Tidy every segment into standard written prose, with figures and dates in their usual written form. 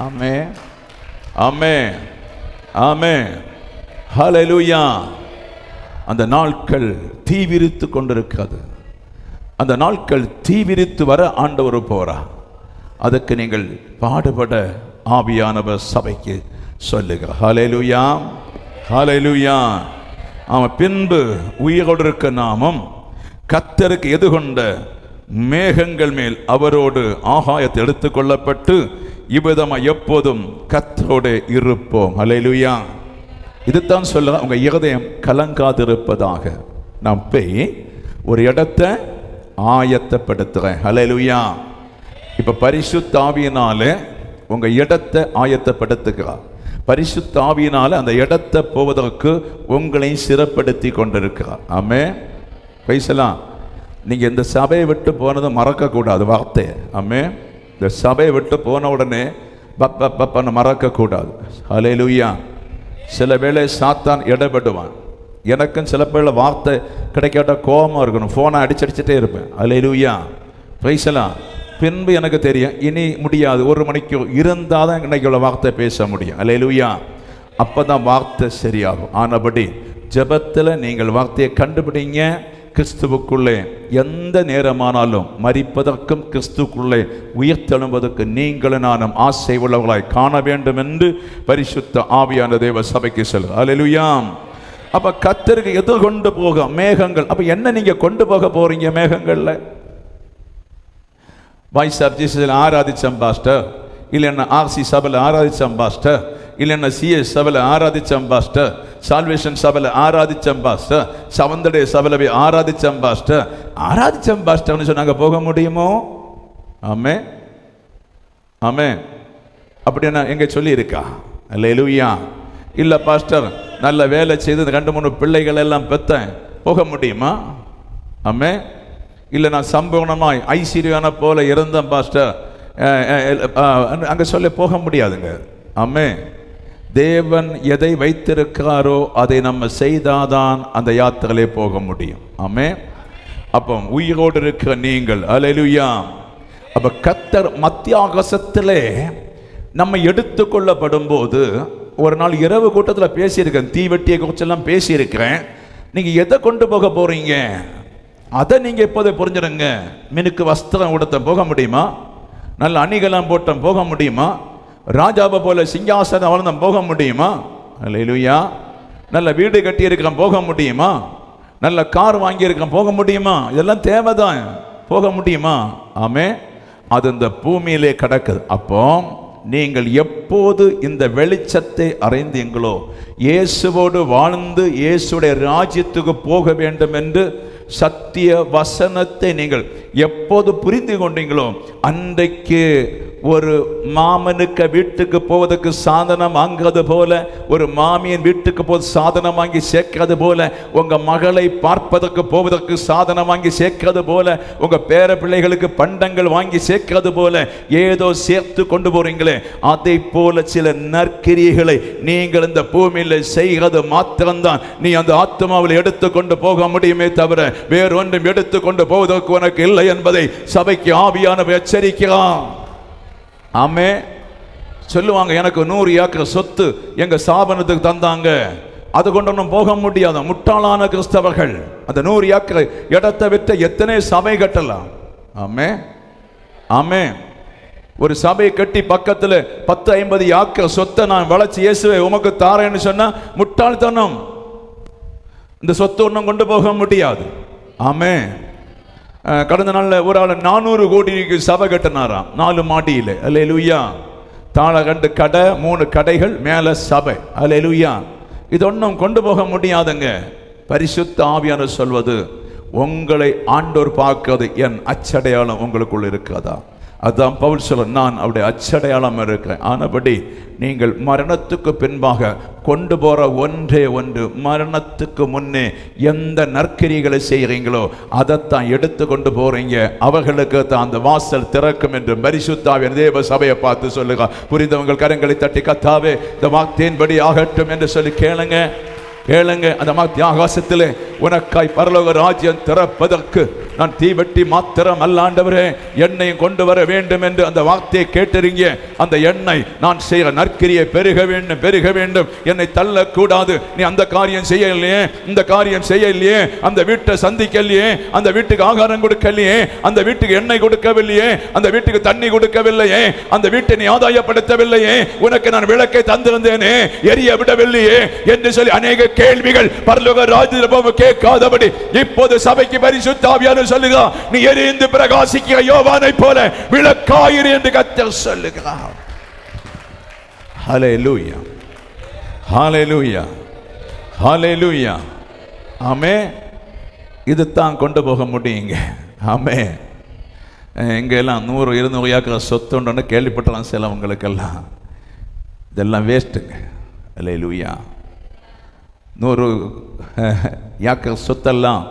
ஆமென், ஆமென், ஆமென். ஹல்லேலூயா. அந்த நாட்கள் தீவிரித்து கொண்டிருக்கிறது. அந்த நாட்கள் தீவிரித்து வர ஆண்டவர் போறா. அதுக்கு நீங்கள் பாடுபட ஆவியானவர் சபைக்கு சொல்லுங்க. ஹல்லேலூயா, ஹல்லேலூயா. அவன் பின்பு உயிரோடு இருக்க நாமும் கர்த்தருக்கு எதுகொண்ட மேகங்கள் மேல் அவரோடு ஆகாயத்தை எடுத்துக்கொள்ளப்பட்டு இவ்விதமாக எப்போதும் கர்த்தரோடு இருப்போம். ஹல்லேலூயா. இதுதான் சொல்ல உங்க இருதயம் கலங்காதிருப்பதாக. நான் போய் ஒரு இடத்தை ஆயத்தப்படுத்துறேன். ஹல்லேலூயா. இப்ப பரிசுத்த ஆவியினால உங்க இடத்தை ஆயத்தப்படுத்துகிறார். பரிசுத்த ஆவியினால அந்த இடத்தை போவதற்கு உங்களை சிறப்படுத்தி கொண்டிருக்கிறார். ஆமென். பேசலாம். நீங்க இந்த சபையை விட்டு போனதை மறக்க கூடாது வார்த்தை. ஆமென். இந்த சபையை விட்டு போன உடனே பப்பன்னு மறக்க கூடாது. ஹல்லேலூயா. சில வேளை சாத்தான் இடப்படுவான். எனக்கும் சில பேர் வார்த்தை கிடைக்காட்ட கோபமாக இருக்கணும், ஃபோனை அடிச்சடிச்சுட்டே இருப்பேன். ஹல்லேலூயா. பேசலாம். பின்பு எனக்கு தெரியும் இனி முடியாது, 1 மணிக்கு இருந்தால் தான் இன்னைக்கு உள்ள வார்த்தை பேச முடியும். ஹல்லேலூயா. அப்போ தான் வார்த்தை சரியாகும். ஆனபடி ஜெபத்தில் நீங்கள் வார்த்தையை கண்டுபிடிங்க. கிறிஸ்துவுக்குள்ளே எந்த நேரமானாலும் மரிப்பதற்கும் கிறிஸ்துவுக்குள்ளே உயிர்த்தெழும்பதற்கு நீங்களும் நானும் ஆசை உள்ளவர்களாய் காண வேண்டும் என்று பரிசுத்த ஆவியான தேவ சபைக்கு சொல்லுங்க. ஹல்லேலூயா. அப்ப கர்த்தருக்கு எதிர்கொண்டு போக மேகங்கள். அப்ப என்ன நீங்க கொண்டு போக போறீங்க மேகங்கள்ல? வாய்ஸ் ஆஃப் ஜீசஸில் ஆராதிச்சம் பாஸ்டர், இல்லைன்னா ஆர்சி சபையில் ஆராதிச்சம் பாஸ்டர், இல்லைன்னா சிஎஸ் சபையில் ஆராதிச்சம் பாஸ்டர், சால்வேஷன் சபையில் ஆராதிச்சம் பாஸ்டர், சவந்தடே சபையில் போய் ஆராதிச்சம் பாஸ்டர். ஆராதிச்சம் பாஸ்டர்னு சொன்னாங்க போக முடியுமோ? ஆமே, ஆமே. அப்படின்னா எங்க சொல்லி இருக்கா? ஹல்லேலூயா. இல்லை பாஸ்டர் நல்ல வேலை செய்து 2-3 பிள்ளைகள் எல்லாம் பெற்றேன், போக முடியுமா? ஆமே. இல்லை நான் சம்பூர்ணமாய் ஐஸ்வர்யான போல இருந்தேன் பாஸ்டர், அங்கே சொல்ல போக முடியாதுங்க. ஆமே. தேவன் எதை வைத்திருக்கிறாரோ அதை நம்ம செய்தாதான் அந்த யாத்திரையிலே போக முடியும். ஆமே. அப்போ உயிரோடு இருக்கிற நீங்கள் ஹல்லேலூயா. அப்போ கர்த்தர் மத்தியாகாசத்திலே நம்ம எடுத்துக்கொள்ளப்படும் போது, ஒரு நாள் இரவு கூட்டத்தில் பேசியிருக்கேன், தீவெட்டியை குறிச்செல்லாம் பேசியிருக்கிறேன். நீங்கள் எதை கொண்டு போக போறீங்க அதை நீங்கள் எப்போதை புரிஞ்சிடுங்க. மினுக்கு வஸ்திரம் உடுத்த போக முடியுமா? நல்ல அணிகளாம் போட்ட போக முடியுமா? ராஜாவை போல சிங்காசனம் வளர்ந்த போக முடியுமா? ஹல்லேலூயா. நல்ல வீடு கட்டி இருக்கிற போக முடியுமா? நல்ல கார் வாங்கி இருக்க போக முடியுமா? இதெல்லாம் தேவைதான், போக முடியுமா? ஆமே. அது இந்த பூமியிலே கிடக்குது. அப்போ நீங்கள் எப்போது இந்த வெளிச்சத்தை அறிந்தீங்களோ, இயேசுவோடு வாழ்ந்து இயேசுடைய ராஜ்யத்துக்கு போக வேண்டும் என்று சத்திய வசனத்தை நீங்கள் எப்போது புரிந்து கொண்டீங்களோ, அன்றைக்கு ஒரு மாமனுக்கு வீட்டுக்கு போவதற்கு சாதனம் வாங்கிறது போல, ஒரு மாமியின் வீட்டுக்கு போது சாதனம் வாங்கி சேர்க்கிறது போல, உங்க மகளை பார்ப்பதற்கு போவதற்கு சாதனம் வாங்கி சேர்க்கிறது போல, உங்க பேர பிள்ளைகளுக்கு பண்டங்கள் வாங்கி சேர்க்கிறது போல ஏதோ சேர்த்து கொண்டு போறீங்களே, அதை போல சில நற்கிரியைகளை நீங்கள் இந்த பூமியில் செய்கிறது மாத்திரம்தான் நீ அந்த ஆத்மாவில் எடுத்துக்கொண்டு போக முடியுமே தவிர வேறொன்றும் எடுத்துக்கொண்டு போவதற்கு உனக்கு இல்லை என்பதை சபைக்கு ஆவியானவர் எச்சரிக்கிறான். ஆமே. சொல்லுவாங்க எனக்கு 100 ஏக்கர் சொத்து எங்க ஸ்தாபனத்துக்கு தந்தாங்க, அது கொண்டு போக முடியாத முட்டாளான கிறிஸ்தவர்கள். அந்த 100 ஏக்கர் இடத்தை விட்டு எத்தனை சபை கட்டலாம்? ஆமே, ஆமே. ஒரு சபை கட்டி பக்கத்தில் 10-50 ஏக்கர் சொத்தை நான் வளர்ச்சி இயேசுவை உமக்கு தாரேன்னு சொன்னா முட்டாள்தனம். இந்த சொத்து ஒன்றும் கொண்டு போக முடியாது. ஆமே. கடந்த நாளில் ஒரு ஆள் 400 கோடிக்கு சபை கட்டினாராம் 4 மாடியில். ஹல்லேலூயா. தாழ 2 கடை 3 கடைகள் மேலே சபை. ஹல்லேலூயா. இது ஒன்றும் கொண்டு போக முடியாதுங்க. பரிசுத்த ஆவியானவர் சொல்வது, உங்களை ஆண்டோர் பார்க்கிறது என் அச்சடையாளம் உங்களுக்குள்ள இருக்கிறதா? அதான் பவுல் சொல்ல, நான் அவருடைய அச்சடையாளம் இருக்கிறேன். ஆனபடி நீங்கள் மரணத்துக்கு பின்பாக கொண்டு போற ஒன்றே ஒன்று, மரணத்துக்கு முன்னே எந்த நற்கிரிகளை செய்கிறீங்களோ அதைத்தான் எடுத்து கொண்டு போறீங்க. அவர்களுக்கு தான் அந்த வாசல் திறக்கும் என்று பரிசுத்த ஆவியானவர் தேவ சபையை பார்த்து சொல்லுங்க. புரிந்தவங்கள் கரங்களை தட்டி கர்த்தாவே இந்த வார்த்தையின்படி ஆகட்டும் என்று சொல்லி கேளுங்க, கேளுங்க. அந்த ஆகாசத்திலே உனக்காய் பரலோக ராஜ்யம் திறப்பதற்கு நான் தீவெட்டி மாத்திரம் அல்ல ஆண்டவரே, எண்ணெயும் கொண்டு வர வேண்டும் என்று அந்த வார்த்தையை கேட்டிருங்க. அந்த எண்ணெய் நான் செய்கிற நற்கிரியை பெருக வேண்டும், பெருக வேண்டும், என்னை தள்ளக்கூடாது. நீ அந்த காரியம் செய்யலையே, இந்த காரியம் செய்யலையே, அந்த வீட்டை சந்திக்கலையே, அந்த வீட்டுக்கு ஆகாரம் கொடுக்கலையே, அந்த வீட்டுக்கு எண்ணெய் கொடுக்கவில்லையே, அந்த வீட்டுக்கு தண்ணி கொடுக்கவில்லையே, அந்த வீட்டை நீ ஆதாயப்படுத்தவில்லையே, உனக்கு நான் விளக்கை தந்திருந்தேனே, எரிய விடவில்லையே என்று சொல்லி அநேக கேள்விகள் பரலோக ராஜ்யம் கேட்காதபடி இப்போது சபைக்கு பரிசுத்த ஆவியானவர் சொல்லுகிறார், நீ எரிந்து பிரகாசிக்கிற யோவானை போல விளக்காயிரு என்று கர்த்தர் சொல்லுகிறார். ஹல்லேலூயா, ஹல்லேலூயா, ஹல்லேலூயா. ஆமே. இது தான் கொண்டு போக முடியுங்க. ஆமே. எங்கெல்லாம் 100-200 ஏக்கர் சொத்து உண்டுன்னு கேள்விப்பட்டலாம் சிலவங்களுக்கெல்லாம். இதெல்லாம் வேஸ்ட்டுங்க. ஹல்லேலூயா. 100 ஏக்கர் சொத்தெல்லாம்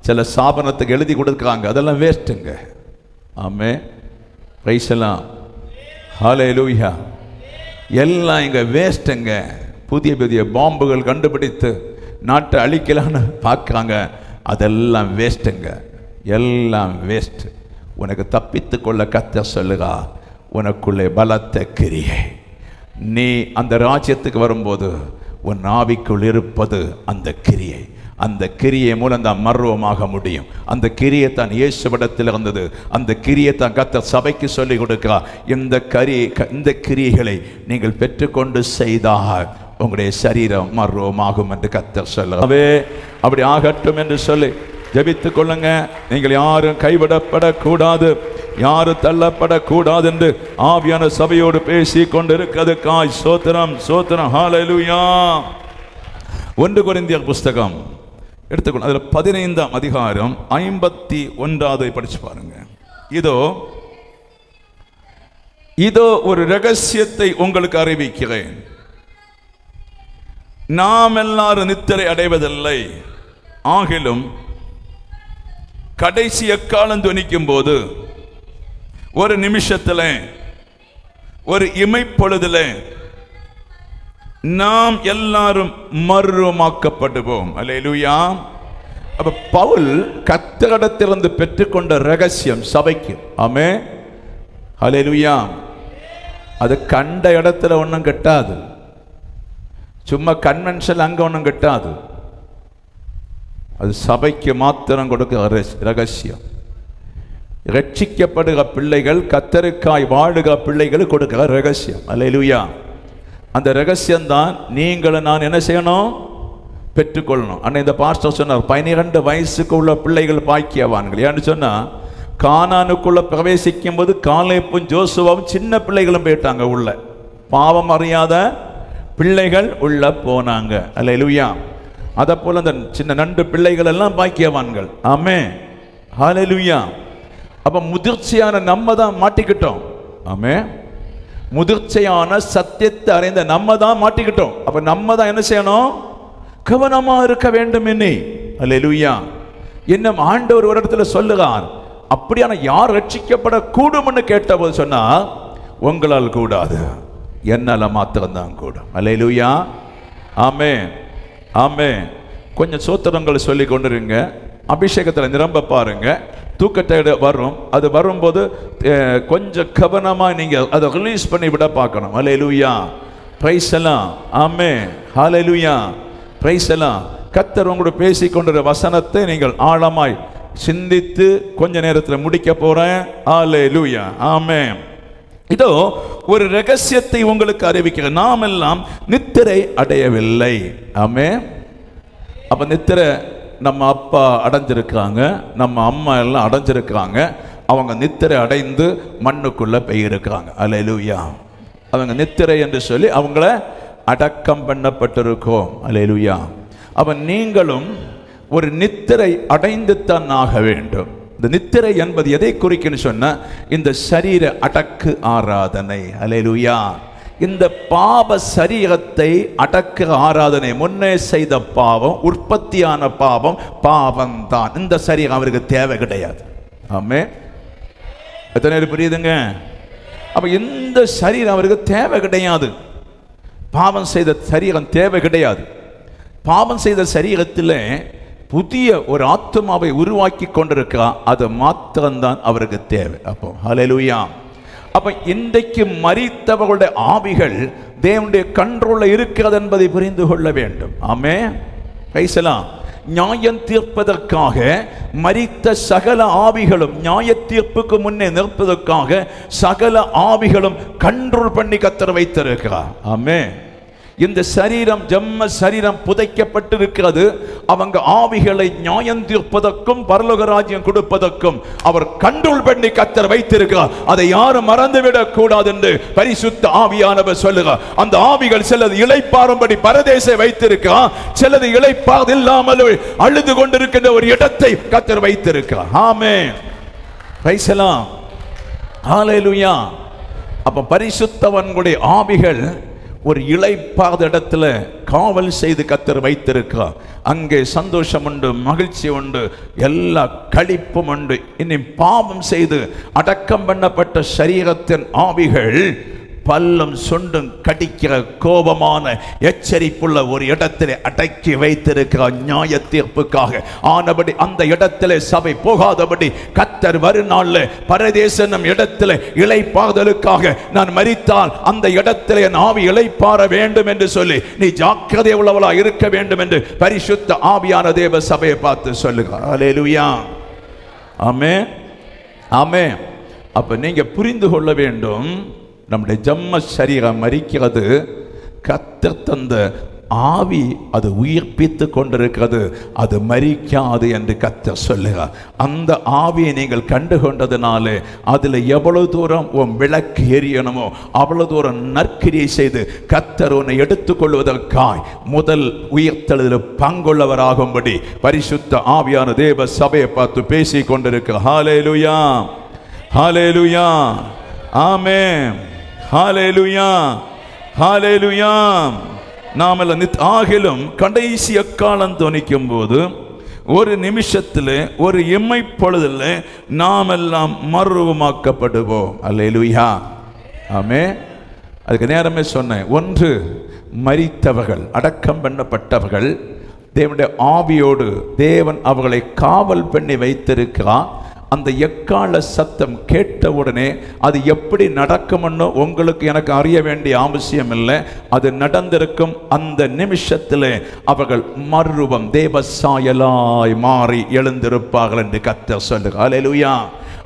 சில ஸ்தாபனத்துக்கு எழுதி கொடுக்குறாங்க, அதெல்லாம் வேஸ்ட்டுங்க. ஆமே. பிரைஸ் எல்லாம். ஹல்லேலூயா. எல்லாம் இங்கே வேஸ்ட்டுங்க. புதிய புதிய பாம்புகள் கண்டுபிடித்து நாட்டை அழிக்கலான்னு பார்க்குறாங்க, அதெல்லாம் வேஸ்ட்டுங்க, எல்லாம் வேஸ்ட். உனக்கு தப்பித்து கொள்ள கர்த்தர் சொல்லுகா, உனக்குள்ளே பலத்த கிரியை. நீ அந்த ராஜ்யத்துக்கு வரும்போது உன் ஆவிக்குள் இருப்பது அந்த கிரியை. அந்த கிரியை மூலம் தான் மர்வமாக முடியும். அந்த கிரியை தான் இயேசுவிடத்தில் இருந்தது. அந்த கிரியை தான் கர்த்தர் சபைக்கு சொல்லிக் கொடுக்கிறார். இந்த கிரியைகளை நீங்கள் பெற்றுக்கொண்டு செய்தால் உங்களுடைய சரீரம் மர்வமாகும் என்று கர்த்தர் சொல்லவே அப்படி ஆகட்டும் என்று சொல்லி ஜெபித்துக் கொள்ளுங்க. நீங்கள் யாரும் கைவிடப்படக்கூடாது, யாரும் தள்ளப்படக்கூடாது என்று ஆவியான சபையோடு பேசி கொண்டிருக்கிறதுக்காய் ஸ்தோத்திரம், ஸ்தோத்திரம். ஹல்லேலூயா. 1 கொரிந்தியர் புஸ்தகம் எடுத்துக்கொள்ள, அதில் 15ஆம் அதிகாரம் 51 படிச்சு பாருங்க. இதோ ஒரு ரகசியத்தை உங்களுக்கு அறிவிக்கிறேன். நாம் எல்லாரும் நித்திரை அடைவதில்லை, ஆகிலும் கடைசி எக்காலம் துணிக்கும் போது ஒரு நிமிஷத்தில், ஒரு இமைப்பொழுதில் நாம் எல்லாரும் மறுரூபமாக்கப்படுவோம். அல்லேலூயா. அப்ப பவுல் கர்த்தரிடத்திலிருந்து பெற்றுக்கொண்ட ரகசியம் சபைக்கு. ஆமென். அல்லேலூயா. அது கண்ட இடத்துல ஒன்றும் கட்டாது, சும்மா கன்வென்ஷன் அங்கே ஒன்றும் கட்டாது. அது சபைக்கு மாத்திரம் கொடுக்கிற ரகசியம். ரட்சிக்கப்படுகிற பிள்ளைகள், கர்த்தருக்காய் வாழுகிற பிள்ளைகள் கொடுக்கிற ரகசியம். அல்லேலூயா. அந்த ரகசியம்தான் நீங்களும் நான் என்ன செய்யணும், பெற்றுக்கொள்ளணும். அன்னை இந்த பாஸ்டர் சொன்னார், 12 வயசுக்கு உள்ள பிள்ளைகள் பாக்கியவான்கள். ஏன்னு சொன்னால், கானானுக்குள்ள பிரவேசிக்கும் போது காலேப்பும் ஜோசுவாவும் சின்ன பிள்ளைகளும் போயிட்டாங்க உள்ள. பாவம் அறியாத பிள்ளைகள் உள்ள போனாங்க. அல்லேலூயா. அதை போல அந்த சின்ன நண்டு பிள்ளைகள் எல்லாம் பாக்கியவான்கள். ஆமென். ஹல்லேலூயா. அப்ப முதிர்ச்சியான நம்ம தான் மாட்டிக்கிட்டோம். ஆமென். முதிர்ச்சியான சத்தியத்தை அறிந்த நம்ம தான் மாட்டிக்கிட்டோம். அப்ப நம்ம தான் என்ன செய்யணும், கவனமா இருக்க வேண்டும். என்னை அல்லேலூயா. இன்னும் ஆண்டவர் ஒரு இடத்துல சொல்லுகிறார், அப்படியான யார் ரட்சிக்கப்படக்கூடும் கேட்டபோது சொன்னா, உங்களால் கூடாது, என்னால மாத்திரம்தான் கூடும். அல்லேலூயா. ஆமென், ஆமென். கொஞ்சம் சோத்திரங்கள் சொல்லி கொண்டிருங்க. அபிஷேகத்தில் நிரம்ப பாருங்க. தூக்கத்தை வரும், அது வரும்போது கொஞ்சம் கவனமாக நீங்கள் அதை ரிலீஸ் பண்ணி விட பார்க்கணும். அல்லேலூயா. பிரைஸ் எல்லாம். ஆமென். ஹல்லேலூயா. பிரைஸ் எல்லாம். கர்த்தர் உங்களோட பேசிக்கொண்டிருக்கிற வசனத்தை நீங்கள் ஆழமாய் சிந்தித்து கொஞ்ச நேரத்தில் முடிக்க போறேன். அல்லேலூயா. ஆமென். இதோ ஒரு ரகசியத்தை உங்களுக்கு அறிவிக்கிறேன். நாம் எல்லாம் நித்திரை அடையவில்லை. ஆமென். அப்ப நித்திரை நம்ம அப்பா அடைஞ்சிருக்காங்க, நம்ம அம்மா எல்லாம் அடைஞ்சிருக்காங்க. அவங்க நித்திரை அடைந்து மண்ணுக்குள்ள போயிருக்காங்க. அல்லேலூயா. அவங்க நித்திரை என்று சொல்லி அவங்கள அடக்கம் பண்ணப்பட்டிருக்கோம். அல்லேலூயா. அப்ப நீங்களும் ஒரு நித்திரை அடைந்து தான் ஆக வேண்டும். இந்த நித்திரை என்பது எதை குறிக்குன்னு சொன்னா, இந்த சரீர அடக்கு ஆராதனை. அல்லேலூயா. இந்த பாவ சரீரத்தை அடக்குற ஆராதனை. முன்னே செய்த பாவம், உற்பத்தியான பாவம், பாவம்தான். இந்த சரீரம் அவருக்கு தேவை கிடையாது. ஆமென். எத்தனை பேர் புரியுதுங்க? அப்ப இந்த சரீரம் அவருக்கு தேவை கிடையாது. பாவம் செய்த சரீரம் தேவை கிடையாது. பாவம் செய்த சரீரத்தில் புதிய ஒரு ஆத்மாவை உருவாக்கி கொண்டிருக்கிறார். அது மாத்திரம்தான் அவருக்கு தேவை. அப்போ ஹல்லேலூயா. அப்ப இன்றைக்கு மரித்தவர்களுடைய ஆவிகள் தேவனுடைய கண்ட்ரோல்ல இருக்கிறது என்பதை புரிந்து கொள்ள வேண்டும். ஆமென். பேசலாம். நியாயம் தீர்ப்பதற்காக மரித்த சகல ஆவிகளும், நியாய தீர்ப்புக்கு முன்னே நிற்பதற்காக சகல ஆவிகளும் கண்ட்ரோல் பண்ணி கர்த்தர் வைத்திருக்கிறார். ஆமென். இந்த சரீரம் ஜென்ம சரீரம் புதைக்கப்பட்டிருக்கிறது. அவங்க ஆவிகளை நியாயம் தீர்ப்பதற்கும் பரலோக ராஜ்யம் கொடுப்பதற்கும் அவர் கண்ட்ரோல் பண்ணி கர்த்தர் வைத்திருக்கிறார். அதை யாரும் மறந்துவிடக் கூடாது என்று பரிசுத்த ஆவியானவர் சொல்லுகிறார். அந்த ஆவிகள் சிலது இளைப்பாறும்படி பரதேசை வைத்திருக்கிறார், சிலது இளைப்பாறு இல்லாமல் அழுது கொண்டிருக்கின்ற ஒரு இடத்தை கர்த்தர் வைத்திருக்கிறார். Amen. Praise the lord. Hallelujah. அப்ப பரிசுத்தவான்களுடைய ஆவிகள் ஒரு இளைப்பாத இடத்துல காவல் செய்து கர்த்தர் வைத்திருக்கிறார். அங்கே சந்தோஷம் உண்டு, மகிழ்ச்சி உண்டு, எல்லா களிப்பும் உண்டு. இனி பாவம் செய்து அடக்கம் பண்ணப்பட்ட சரீரத்தின் ஆவிகள் பல்லும் சொண்டும் கடிக்கிற கோபமான எச்சரிப்புள்ள ஒரு இடத்திலே அடக்கி வைத்திருக்கிறார் நியாய தீர்ப்புக்காக. ஆனபடி அந்த இடத்திலே சபை போகாதபடி கர்த்தர் வருநாள்ல பரதேசம் இடத்திலே இளைப்பாறுதலுக்காக நான் மரித்தால் அந்த இடத்திலே என் ஆவி இளைப்பாற வேண்டும் என்று சொல்லி நீ ஜாக்கிரதை உள்ளவளா இருக்க வேண்டும் என்று பரிசுத்த ஆவியான தேவ சபையை பார்த்து சொல்லுகிறார். ஹல்லேலூயா. ஆமென். ஆமென். அப்ப நீங்க புரிந்து கொள்ள வேண்டும், நம்முடைய ஜென்ம சரீரம் மரிக்கிறது, கர்த்தர் தந்த ஆவி அது உயிர்ப்பித்து கொண்டிருக்கிறது, அது மரிக்காது என்று கர்த்தர் சொல்லுகிறார். அந்த ஆவியை நீங்கள் கண்டு கொண்டதுனாலே அதில் எவ்வளவு தூரம் உன் விளக்கு எரியணுமோ அவ்வளவு தூரம் நற்கிரியை செய்து கர்த்தர் உன்னை எடுத்துக்கொள்வதற்காய் முதல் உயிர்த்தெழுதலில் பங்குள்ளவராகும்படி பரிசுத்த ஆவியான தேவ சபையை பார்த்து பேசி கொண்டிருக்கிறார். ஹல்லேலூயா. ஹல்லேலூயா. ஆமென். ஹல்லேலூயா. ஹல்லேலூயா. நாமெல்லாம் ஆகிலும் கடைசி எக்காலம் துணிக்கும் போது ஒரு நிமிஷத்தில் ஒரு இமைப்பொழுதில் நாமெல்லாம் மறுரூபமாக்கப்படுவோம். ஹல்லேலூயா. ஆமென். அதுக்கு நேரமே சொன்னேன், ஒன்று மரித்தவர்கள் அடக்கம் பண்ணப்பட்டவர்கள் தேவனுடைய ஆவியோடு தேவன் அவர்களை காவல் பண்ணி வைத்திருக்கிறார். அந்த எக்கால சத்தம் கேட்டவுடனே அது எப்படி நடக்கும்னு உங்களுக்கு எனக்கு அறிய வேண்டிய அவசியம் இல்லை. அது நடந்திருக்கும். அந்த நிமிஷத்தில் அவர்கள் மறுரூபம் தேவ சாயலாய் மாறி எழுந்திருப்பார்கள் என்று கர்த்தர் சொல்லுகிறார். ஹல்லேலூயா.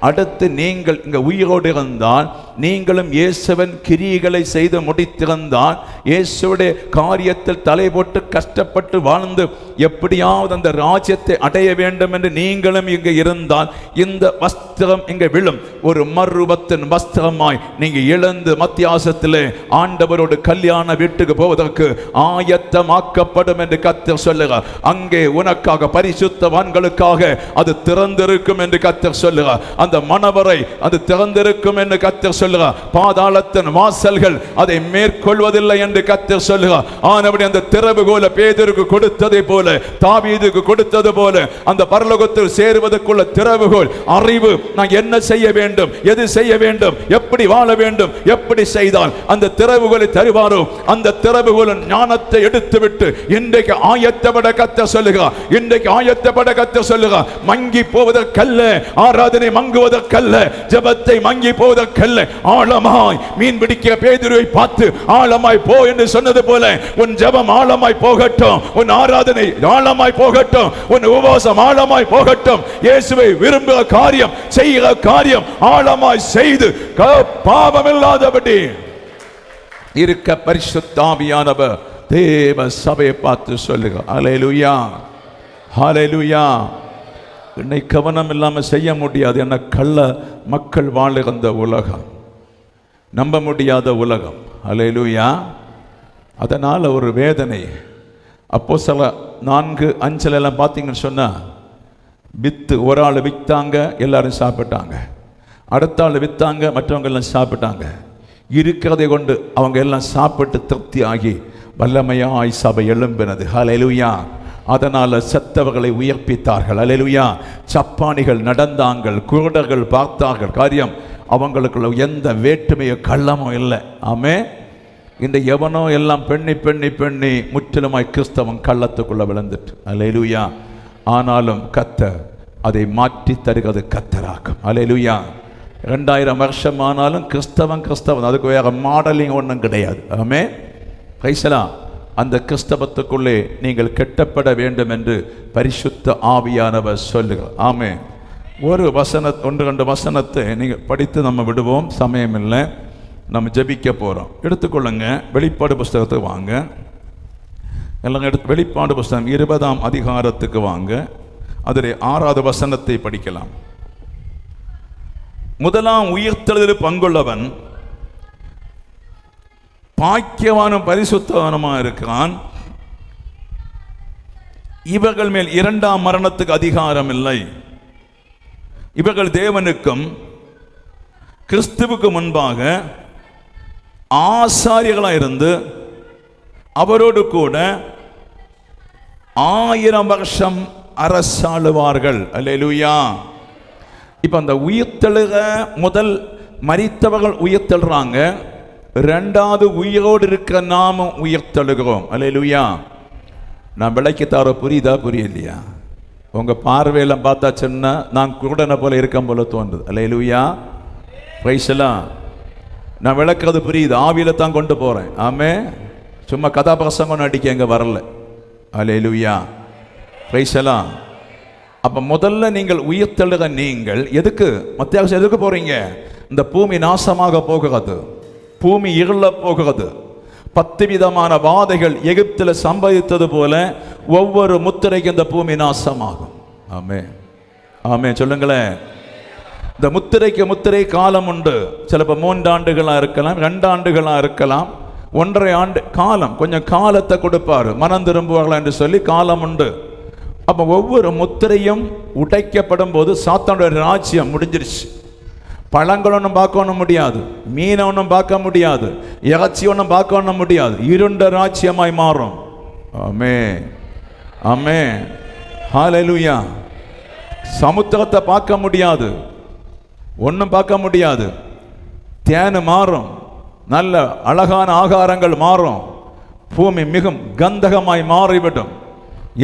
அடுத்து நீங்கள் இங்கே உயிரோடு இருந்தால், நீங்களும் இயேசுவின் கிரியைகளை செய்து முடித்திருந்தால், இயேசுடைய காரியத்தில் தலை போட்டு கஷ்டப்பட்டு வாழ்ந்து எப்படியாவது அந்த ராஜ்யத்தை அடைய வேண்டும் என்று நீங்களும் இங்கே இருந்தால், இந்த வஸ்திரம் இங்கே விழும். ஒரு மறுரூபத்தின் வஸ்திரமாய் நீங்க எழுந்து மத்தியாசத்திலே ஆண்டவரோடு கல்யாண வீட்டுக்கு போவதற்கு ஆயத்தமாக்கப்படும் என்று கர்த்தர் சொல்லுகிறார். அங்கே உனக்காக பரிசுத்தவான்களுக்காக அது திறந்திருக்கும் என்று கர்த்தர் சொல்லுகிறார். அந்த மணவரை அது திறந்திருக்கும் என்று கர்த்தர் சொல்லுகிறார். பாதாளத்தின் வாசல்கள் அதை மேற்கொள்வதில்லை என்று கர்த்தர் சொல்லுகிறார். ஆனபடி அந்த திறவுகோலை பேதுருக்கு கொடுத்ததை போல, தாவீதுக்கு கொடுத்தது போல, அந்த பரலோகத்தில் சேருவதற்குள்ள திறவுகோல் அறிவு. நான் என்ன செய்ய வேண்டும், எது செய்ய வேண்டும், எப்படி வாழ வேண்டும், எப்படி செய்தால் அந்த திறவுகோலை தருவாரோ அந்த திறவுகோலின் ஞானத்தை எடுத்துவிட்டு இன்றைக்கு ஆயத்தப்பட கர்த்தர் சொல்லுகிறார். இன்றைக்கு ஆயத்தப்பட கர்த்தர் சொல்லுகிறார். மங்கி போவதற்கல்ல, ஆராதனை மங்குவதற்கல்ல, ஜெபத்தை மங்கி போவதற்கல்ல, ஆழமாய் மீன் பிடிக்க பேதுருவை பார்த்து ஆழமாய் போ என்று சொன்னது போல உன் ஜெபம் ஆழமாய் போகட்டும், உன் ஆராதனை ஆழமாய் போகட்டும், உன் உபவாசம் ஆழமாய் போகட்டும். இயேசுவை விரும்புகிற காரியம், செய்கிற காரியம் ஆழமாய் செய்து பாவமில்லாதபடி இருக்க பரிசுத்த ஆவியானவர் தேவ சபையை பார்த்து சொல்லுங்க. ஹல்லேலூயா. ஹல்லேலூயா. என்னை கவனம் இல்லாமல் செய்ய முடியாது. என்ன கள்ள மக்கள் வாழுகின்ற உலகம், நம்ப முடியாத உலகம். ஹல்லேலூயா. அதனால் ஒரு வேதனை. அப்போ சில 4:5 எல்லாம் பார்த்தீங்கன்னு சொன்னால், வித்து ஒரு ஆள் விற்றாங்க, எல்லாரும் சாப்பிட்டாங்க. அடுத்த ஆள் விற்றாங்க, மற்றவங்க எல்லாம் சாப்பிட்டாங்க. இருக்கிறதை கொண்டு அவங்க எல்லாம் சாப்பிட்டு திருப்தி ஆகி வல்லமையாய் சபை எழும்பினது. ஹல்லேலூயா. அதனால் செத்தவர்களை உயிர்ப்பித்தார்கள். ஹல்லேலூயா. சப்பானிகள் நடந்தாங்கள், குருடர்கள் பார்த்தார்கள். காரியம் அவங்களுக்குள்ள எந்த வேற்றுமையோ கள்ளமோ இல்லை. ஆமென். இந்த எவனோ எல்லாம் பெண்ணி முற்றிலுமாய் கிறிஸ்தவன் கள்ளத்துக்குள்ள விழுந்துட்டு. ஹல்லேலூயா. ஆனாலும் கர்த்தர் அதை மாற்றி தருகிறது கர்த்தராகும். அல்லேலூயா. 2000 வருஷம் ஆனாலும் கிறிஸ்தவன், அதுக்கு வேற மாடலிங் ஒன்றும் கிடையாது. ஆமென். Praise the lord. அந்த கிறிஸ்தவத்துக்குள்ளே நீங்கள் கெட்டப்பட வேண்டும் என்று பரிசுத்த ஆவியானவர் சொல்லுகிறார். ஆமென். ஒரு ஒன்று ரெண்டு வசனத்தை நீங்கள் படித்து நம்ம விடுவோம், சமயம் இல்லை. நம்ம ஜெபிக்க போகிறோம். எடுத்துக்கொள்ளுங்க, வெளிப்பாடு புஸ்தகத்துக்கு வாங்க. எல்லாம் எடுத்து வெளிப்பாடு புஸ்தகம் 20ஆம் அதிகாரத்துக்கு வாங்க. அதில் 6வது வசனத்தை படிக்கலாம். முதலாம் உயிர்த்தெழுதலில் பங்குள்ளவன் பாக்கியவானும் பரிசுத்தவானுமாக இருக்கிறான். இவர்கள் மேல் 2ஆம் மரணத்துக்கு அதிகாரம் இல்லை. இவர்கள் தேவனுக்கும் கிறிஸ்துவுக்கு முன்பாக ஆசாரியர்களாக இருந்து அவரோடு கூட 1000 வருஷம் அரசாளுவார்கள். அல்லேலூயா. இப்ப அந்த உயிர்த்தெழுக முதல் மரித்தவர்கள் உயிர்த்தெழுறாங்க, 2வது உயிரோடு இருக்க நாமும் உயிர்த்தெழுகிறோம். அல்லேலூயா. நான் விளக்கி தர புரியுதா புரியலையா? உங்க பார்வையெல்லாம் பார்த்தா சின்ன நான் குருடனை போல இருக்கேன் போல தோன்றுது. அல்லேலூயா. Praise the lord. நான் விளக்குறது புரியுது, ஆவியில தான் கொண்டு போறேன். ஆமென். சும்மா கதாபிரசங்கம் அடிக்க எங்க வரல. அல்லேலூயா. Praise the lord. அப்ப முதல்ல நீங்கள் உயிர்த்தெழுக நீங்கள் எதுக்கு மத்தியாவசியம் எதுக்கு போறீங்க? இந்த பூமி நாசமாக போகிறது, பூமி இருள போகிறது. 10 விதமான வாதைகள் எகிப்தில் சம்பவித்தது போல ஒவ்வொரு முத்திரைக்கு இந்த பூமி நாசமாகும். ஆமென். ஆமென் சொல்லுங்களேன். இந்த முத்திரை காலம் உண்டு. சிலப்போ 3 ஆண்டுகளாக இருக்கலாம், 2 ஆண்டுகளாக இருக்கலாம், 1.5 ஆண்டு காலம். கொஞ்சம் காலத்தை கொடுப்பாரு, மனம் திரும்புவார்களா என்று சொல்லி காலம் உண்டு. அப்போ ஒவ்வொரு முத்திரையும் உடைக்கப்படும் போது சாத்தானுடைய ராஜ்யம் முடிஞ்சிருச்சு. பழங்கள் ஒன்றும் பார்க்க முடியாது, மீனை ஒன்றும் பார்க்க முடியாது, இறைச்சி ஒன்றும் பார்க்க முடியாது. இருண்ட ராஜ்யமாய் மாறும். ஆமென். ஆமென். ஹல்லேலூயா. சமுத்திரத்தை பார்க்க முடியாது, ஒன்றும் பார்க்க முடியாது. தேன் மாறும், நல்ல அழகான ஆகாரங்கள் மாறும். பூமி மிகவும் கந்தகமாய் மாறிவிடும்.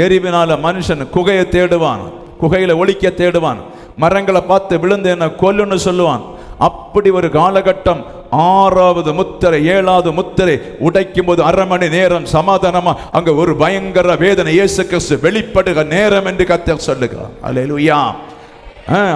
எரிவினால மனுஷன் குகையை தேடுவான், குகையில ஒளிக்க தேடுவான், மரங்களை பார்த்து விழுந்து என்ன கொல்லுன்னு சொல்லுவான். அப்படி ஒரு காலகட்டம். 6வது முத்திரை 7வது முத்திரை உடைக்கும் போது 1/2 மணி நேரம் சமாதானமா அங்க ஒரு பயங்கர வேதனை இயேசு கிறிஸ்து வெளிப்படுகிற நேரம் என்று கர்த்தர் சொல்லுகிறார். அல்லேலூயா.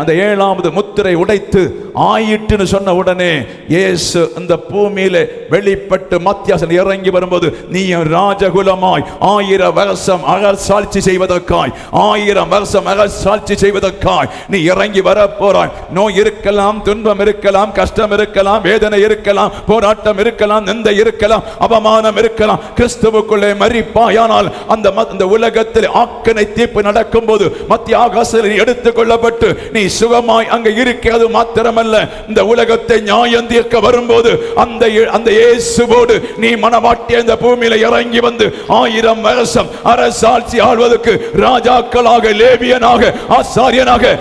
அந்த 7வது முத்திரை உடைத்து ஆயிட்டுன்னு சொன்ன உடனே இயேசு இந்த பூமியில வெளிப்பட்டு மத்தியாசம் இறங்கி வரும்போது, நீ ராஜகுலமாய் 1000 வருஷம் அகசாட்சி செய்வதற்காய், 1000 வருஷம் அகசாட்சி செய்வதற்காய் நீ இறங்கி வர போறாய். நோய் இருக்கலாம், துன்பம் இருக்கலாம், கஷ்டம் இருக்கலாம், வேதனை இருக்கலாம், போராட்டம் இருக்கலாம், நிந்தை இருக்கலாம், அவமானம் இருக்கலாம். கிறிஸ்துவுக்குள்ளே மரிப்பாயானால் அந்த உலகத்தில் ஆக்கனை தீர்ப்பு நடக்கும் போது மத்திய ஆகாசத்தில் எடுத்துக் கொள்ளப்பட்டு நீ சுகமாய் அங்க இருக்கிறது மாத்திரமல்ல, இந்த உலகத்தை நியாயம் தீர்க்க வரும்போது அந்த இயேசுவோடு நீ மனவாட்டிய இந்த பூமியில இறங்கி வந்து 1000 வருஷம் அரசாட்சி ஆள்வதற்கு ராஜாக்களாக, லேவியனாக, ஆசாரியனாக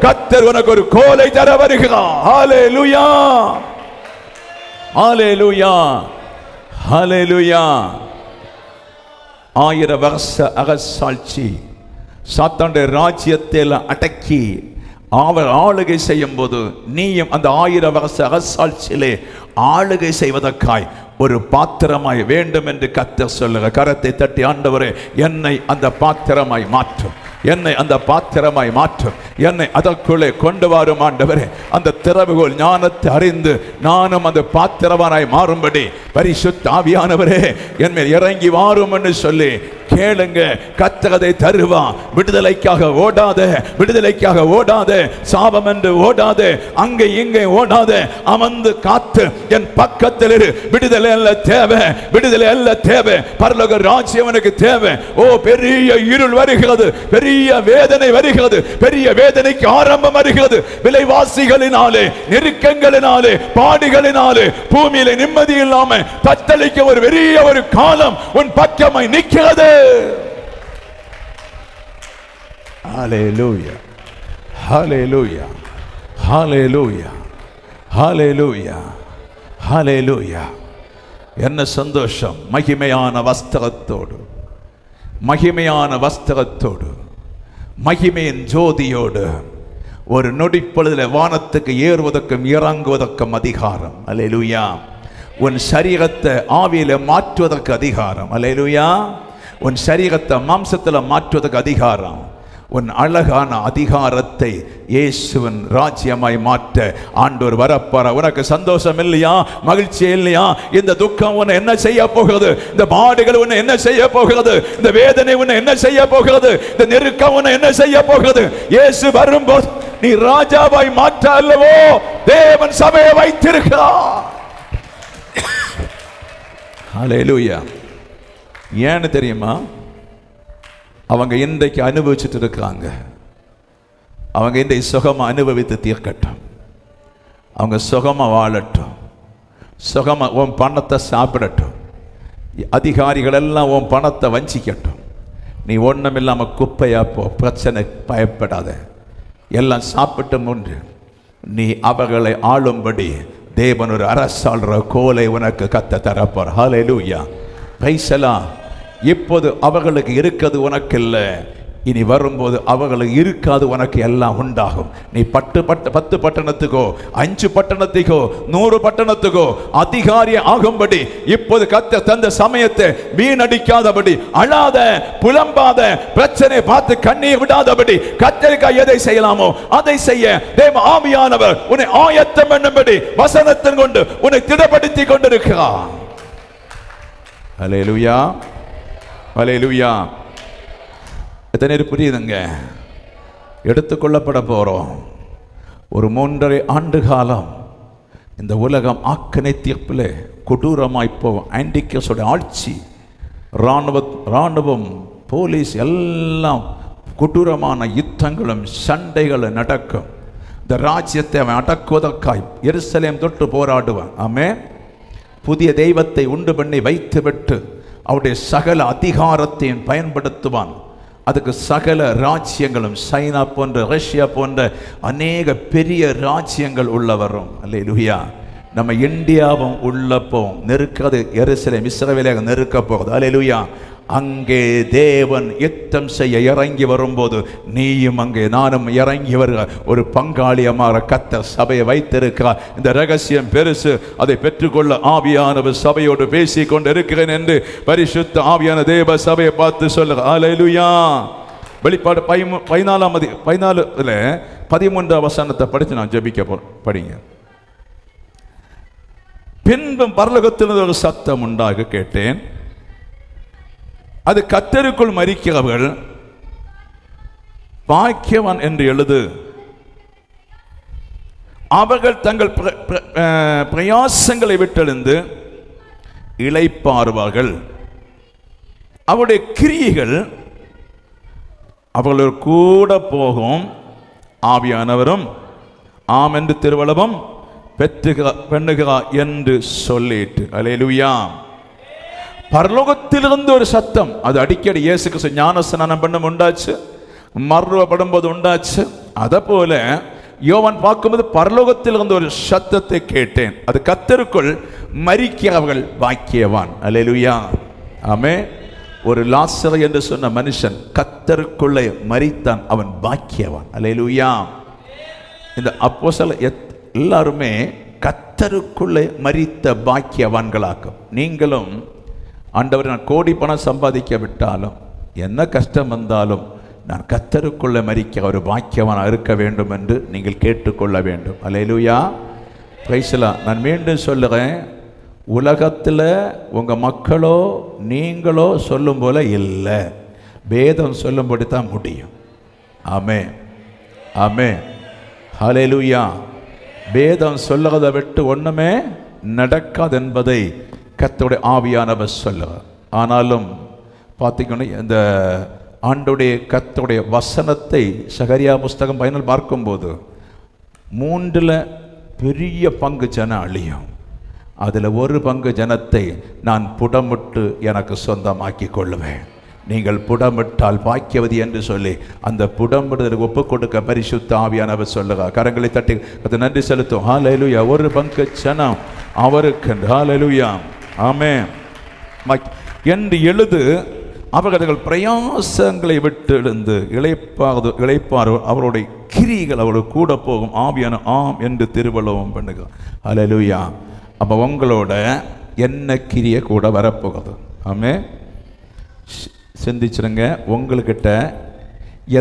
கர்த்தர் உனக்கு ஒரு கோலை தர வருகிறார். ஹல்லேலூயா. ஹல்லேலூயா. ஹல்லேலூயா. 1000 வருஷ அரசாட்சி சாத்தானுடைய ராஜ்யத்தை அடக்கி அவர் ஆளுகை செய்யும் போது நீயும் அந்த 1000 வருஷ அரசாட்சியிலே ஆளுகை செய்வதற்காய் ஒரு பாத்திரமாய் வேண்டும் என்று கர்த்தர் சொல்லுங்க. கரத்தை தட்டி, ஆண்டவரே என்னை அந்த பாத்திரமாய் மாற்றும், என்னை அந்த பாத்திரமாய் மாற்றும், என்னை அதற்குள்ளே கொண்டு வரும் ஆண்டவரே. அந்த திறவுகோல் ஞானத்தை அறிந்து நானும் அந்த பாத்திரமாய் மாறும்படி பரிசுத்த ஆவியானவரே என் மேல் இறங்கி வாரும் என்று சொல்லி கேளுங்க. கர்த்தரை தருவா. விடுதலைக்காக ஓடாத, விடுதலைக்காக ஓடாத, சாபம் என்று ஓடாத, அங்கே இங்கே ஓடாத, அமர்ந்து காத்து என் பக்கத்தில் இரு. விடுதலை அல்ல தேவை, விடுதலை அல்ல தேவை, பரலோக ராஜ்யம் எனக்கு தேவை. பெரிய இருள் வருகிறது, பெரிய வேதனை வருகிறது, பெரிய வேதனைக்கு ஆரம்பம் வருகிறது. விலைவாசிகளினாலே, நெருக்கங்களினாலே, பாடுகளினாலே பூமியில நிம்மதி இல்லாம தத்தளிக்க ஒரு பெரிய ஒரு காலம் உன் பக்கமாய் நிற்கிறது. ஹல்லேலூயா. ஹல்லேலூயா. ஹல்லேலூயா. ஹல்லேலூயா. ஹல்லேலூயா. என்ன சந்தோஷம். மகிமையான வஸ்திரத்தோடு, மகிமையான வஸ்திரத்தோடு மகிமையின் ஜோதியோடு ஒரு நொடிப்பொழுதில் வானத்துக்கு ஏறுவதற்கும் இறங்குவதற்கும் அதிகாரம். அல்லேலூயா. உன் சரீரத்தை ஆவியில மாற்றுவதற்கு அதிகாரம். அல்லேலூயா. உன் சரீரத்தை மாம்சத்தில் மாற்றுவதற்கு அதிகாரம். உன் அழகான அதிகாரத்தை இயேசுவின் ராஜ்யமாய் மாற்ற ஆண்டவர் வரப்பார. உனக்கு சந்தோஷம் இல்லையா? மகிழ்ச்சி இல்லையா? இந்த துக்கம் உன்னை என்ன செய்ய போகிறது? இந்த பாடுகள் உன்னை என்ன செய்ய போகிறது? இந்த வேதனை உன்னை என்ன செய்ய போகிறது? இந்த நெருக்கம் உன்னை என்ன செய்ய போகிறது? இயேசு வரும்போது நீ ராஜாவாய் மாற்ற அல்லவோ தேவன் சபையை வைத்திருக்கிறார். ஹல்லேலூயா. ஏன்னு தெரியுமா? அவங்க இன்றைக்கு அனுபவிச்சுட்டு இருக்காங்க. அவங்க இன்றைக்கு சுகமா அனுபவித்து தீர்க்கட்டும். அவங்க சுகமா வாழட்டும். சுகமா உன் பணத்தை சாப்பிடட்டும். அதிகாரிகள் எல்லாம் உன் பணத்தை வஞ்சிக்கட்டும். நீ ஒன்றும் இல்லாமல் குப்பையா போ. பிரச்சனை பயப்படாத. எல்லாம் சாப்பிட்டு முன்று நீ அவர்களை ஆளும்படி தேவன் ஒரு அரசாள்ற கோலை உனக்கு கத்த தரப்பார். ஹல்லேலூயா. Price the Lord. இப்போது அவர்களுக்கு இருக்கிறது உனக்கு இல்லை. இனி வரும்போது அவர்களுக்கு இருக்காது, உனக்கு எல்லாம் உண்டாகும். நீ 10 பட்டணத்துக்கோ 5 பட்டணத்துக்கோ 100 பட்டணத்துக்கோ அதிகாரி ஆகும்படி இப்போது கர்த்தர் தந்த சமயத்தை வீணடிக்காதபடி, அழாத, புலம்பாத, பிரச்சனை பார்த்து கண்ணீர் விடாதபடி கர்த்தருக்காக எதை செய்யலாமோ அதை செய்ய தேவ ஆவியானவர் உன்னை ஆயத்தம் பண்ணும்படி வசனத்தின் கொண்டு உன்னை திடப்படுத்தி கொண்டிருக்கிறார். ஹல்லேலூயா. ஹல்லேலூயா. எத்தனை புரியுதுங்க? எடுத்துக்கொள்ளப்பட போறோம். ஒரு 3.5 ஆண்டு காலம் இந்த உலகம் ஆக்கனை தீர்ப்பில் கொடூரமாய் போகும். ஆன்டிகிரஸ்டோட ஆட்சி, இராணுவம், போலீஸ் எல்லாம் கொடூரமான யுத்தங்களும் சண்டைகளும் நடக்கும். இந்த ராஜ்யத்தை அவன் அடக்குவதற்காய் எருசலேம் தொட்டு போராடுவான். ஆமென். புதிய தெய்வத்தை உண்டு பண்ணி வைத்துவிட்டு அவருடைய சகல அதிகாரத்தையும் பயன்படுத்துவான். அதுக்கு சகல ராஜ்யங்களும், சைனா போன்ற, ரஷ்யா போன்ற அநேக பெரிய ராஜ்யங்கள் உள்ள வரும். அல்லேலூயா. நம்ம இந்தியாவும் உள்ளப்போ நெருக்கிறது எருசலேம், இஸ்ரவேலை நெருக்க போகுது. அல்லேலூயா. அங்கே தேவன் யுத்தம் செய்ய இறங்கி வரும்போது நீயும் அங்கே நானும் இறங்கி வருகிற ஒரு பங்காளியமாக கர்த்தர் சபையை வைத்திருக்கிறார். இந்த ரகசியம் பெருசு. அதை பெற்றுக்கொள்ள ஆவியானவர் சபையோடு பேசி கொண்டு இருக்கிறேன் என்று பரிசுத்த ஆவியான தேவ சபையை பார்த்து சொல்லுங்க. அல்லேலூயா. வெளிப்பாடு 14 13 வசனத்தை படித்து நான் ஜெபிக்க போறேன். படிங்க. பின்பும் பரலோகத்தில் ஒரு சத்தம் உண்டாக கேட்டேன். அது கர்த்தருக்குள் மரிக்கிறவர்கள் பாக்கியவான் என்று எழுது. அவர்கள் தங்கள் பிரயாசங்களை விட்டெழுந்து இளைப்பாறுவார்கள். அவருடைய கிரியைகள் அவர்கள் கூட போகும். ஆவியானவரும் ஆம் என்று திருவளவும் பெண்ணுகிறார் என்று சொல்லிட்டு. அல்லேலூயா. பரலோகத்திலிருந்து ஒரு சத்தம். அது அடிக்கடி இயேசு கிறிஸ்து ஞானஸ்நானம் பண்ணும் உண்டாச்சு, மறுரூபப்படும் போது உண்டாச்சு. அதை போல யோவான் பார்க்கும்போது பரலோகத்திலிருந்து ஒரு சத்தத்தை கேட்டேன். அது கர்த்தருக்குள் மரிக்கிறவர்கள் பாக்கியவான். அல்லேலூயா. ஆமென். ஒரு லாசரு என்று சொன்ன மனுஷன் கர்த்தருக்குள்ளே மரித்தான், அவன் பாக்கியவான். அல்லேலூயா. இந்த அப்போஸ்தலர் எல்லாருமே கர்த்தருக்குள்ளே மரித்த பாக்கியவான்களாக்கும். நீங்களும் ஆண்டவர், நான் கோடி பணம் சம்பாதிக்க விட்டாலும், என்ன கஷ்டம் வந்தாலும், நான் கர்த்தருக்குள்ளே மரிக்க ஒரு பாக்கியவான் இருக்க வேண்டும் என்று நீங்கள் கேட்டுக்கொள்ள வேண்டும். அல்லேலூயா. Praise the lord. நான் மீண்டும் சொல்லுறேன், உலகத்தில் உங்கள் மக்களோ நீங்களோ சொல்லும் போல இல்லை, வேதம் சொல்லும்படி தான் முடியும். ஆமென். ஆமென். ஹல்லேலூயா. வேதம் சொல்லுறதை விட்டு ஒன்றுமே நடக்காது என்பதை கர்த்தருடைய ஆவியானவர் சொல்லுவார். ஆனாலும் பார்த்தீங்கன்னா இந்த ஆண்டுடைய கர்த்தருடைய வசனத்தை சகரியா புஸ்தகம் 14 பார்க்கும்போது 3 பெரிய பங்கு ஜனம் அழியும். அதில் ஒரு பங்கு ஜனத்தை நான் புடமிட்டு எனக்கு சொந்தமாக்கி கொள்ளுவேன். நீங்கள் புடமிட்டால் பாக்கியவதி என்று சொல்லி அந்த புடமிடுதலுக்கு ஒப்பு கொடுக்க பரிசுத்த ஆவியானவர் சொல்லுகிறார். கரங்களை தட்டி அது நன்றி செலுத்தும். ஹல்லேலூயா. ஒரு பங்கு ஜனம் அவருக்கு. ஹல்லேலூயா. ஆமென் என்று எழுது. அவர்கள் பிரயாசங்களை விட்டு எழுந்து இளைப்பார் அவருடைய கிரிகள் அவரோட கூட போகும் ஆவியான ஆம் என்று திருவள்ளுவம் பண்ணுங்க. அல்லேலூயா. அப்போ உங்களோட என்ன கிரியை கூட வரப்போகுது? ஆமே, சிந்திச்சிருங்க. உங்கள்கிட்ட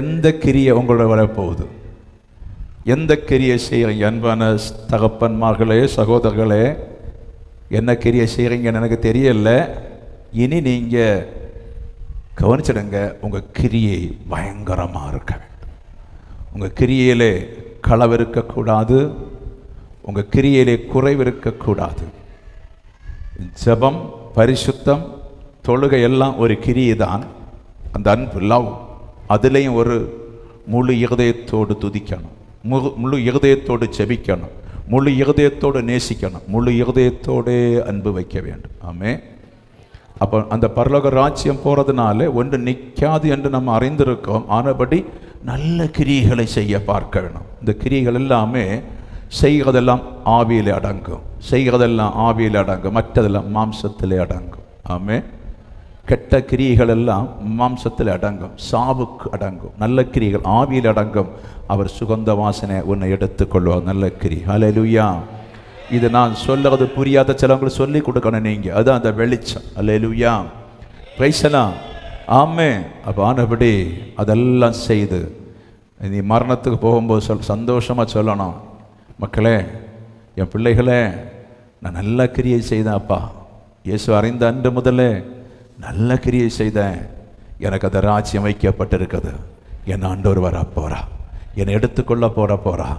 எந்த கிரியை உங்களோட வரப்போகுது? எந்த கிரியை செய்கிறீங்க? அன்பான தகப்பன்மார்களே, சகோதரர்களே, என்ன கிரியை செய்கிறீங்கன்னு எனக்கு தெரியல. இனி நீங்கள் கவனிச்சிடுங்க. உங்கள் கிரியை பயங்கரமாக இருக்க வேண்டும். உங்கள் கிரியையிலே களவு இருக்கக்கூடாது. உங்கள் கிரியையிலே குறைவு இருக்கக்கூடாது. ஜெபம், பரிசுத்தம், தொழுகை எல்லாம் ஒரு கிரியை தான். அந்த அன்பு, லவ், அதுலேயும் ஒரு முழு இருதயத்தோடு துதிக்கணும், முழு இருதயத்தோடு செபிக்கணும், முழு இருதயத்தோடு நேசிக்கணும், முழு இருதயத்தோடே அன்பு வைக்க வேண்டும். ஆமே. அப்போ அந்த பரலோக ராஜ்யம் போகிறதுனால ஒன்று நிற்காது என்று நம்ம அறிந்திருக்கோம். ஆனபடி நல்ல கிரியைகளை செய்ய பார்க்க வேணும். இந்த கிரியைகள் எல்லாமே செய்கிறதெல்லாம் ஆவியில் அடங்கும், செய்கிறதெல்லாம் ஆவியில் அடங்கும், மற்றதெல்லாம் மாம்சத்திலே அடங்கும். ஆமே. கெட்ட கிரியைகள் எல்லாம் மாம்சத்தில் அடங்கும், சாவுக்கு அடங்கும். நல்ல கிரிகள் ஆவியில் அடங்கும். அவர் சுகந்த வாசனை உன்னை எடுத்துக்கொள்வார். நல்ல கிரி. அல்லேலூயா. இது நான் சொல்லுறது புரியாத சிலவங்களுக்கு சொல்லி கொடுக்கணும் நீங்கள். அதுதான் அந்த வெளிச்சம். அல்லேலூயா. பிரைசலாம். ஆமே. அப்போ ஆனபடி அதெல்லாம் செய்து நீ மரணத்துக்கு போகும்போது சந்தோஷமாக சொல்லணும், மக்களே, என் பிள்ளைகளே, நான் நல்ல கிரியை செய்தேன் அப்பா. இயேசு அறிந்த அன்று முதலே நல்ல கிரியை செய்தேன். எனக்கு அந்த ராஜ்யம் வைக்கப்பட்டிருக்குது. என் ஆண்டவர் வர போகிறா, என்னை எடுத்துக்கொள்ள போகிறா,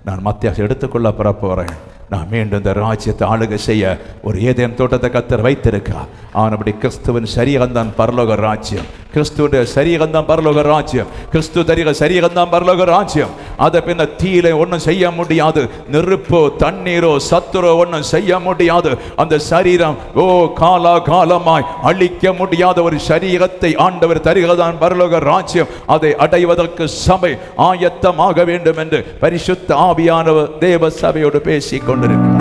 நான் மத்திய எடுத்துக்கொள்ள போகிறேன். நான் மீண்டும் இந்த ராஜ்யத்தை ஆளுகை செய்ய ஒரு ஏதேன் தோட்டத்தை கர்த்தர் வைத்திருக்கா. ஆனபடி கிறிஸ்துவின் சரீரம்தான் பரலோக ராஜ்யம். கிறிஸ்துவோட சரீரம்தான் பரலோக ராஜ்யம். கிறிஸ்து தரிக சரீரம்தான் பரலோக ராஜ்யம். அதை பின்ன தீயில ஒன்றும் செய்ய முடியாது. நெருப்போ தண்ணீரோ சத்துரோ ஒன்றும் செய்ய முடியாது. அந்த சரீரம் காலமாய் அழிக்க முடியாத ஒரு சரீரத்தை ஆண்டவர் தருகிறதான் பரலோக ராஜ்யம். அதை அடைவதற்கு சபை ஆயத்தமாக வேண்டும் என்று பரிசுத்த ஆவியானவர் தேவ சபையோடு பேசிக் கொண்டிருக்கிறார்.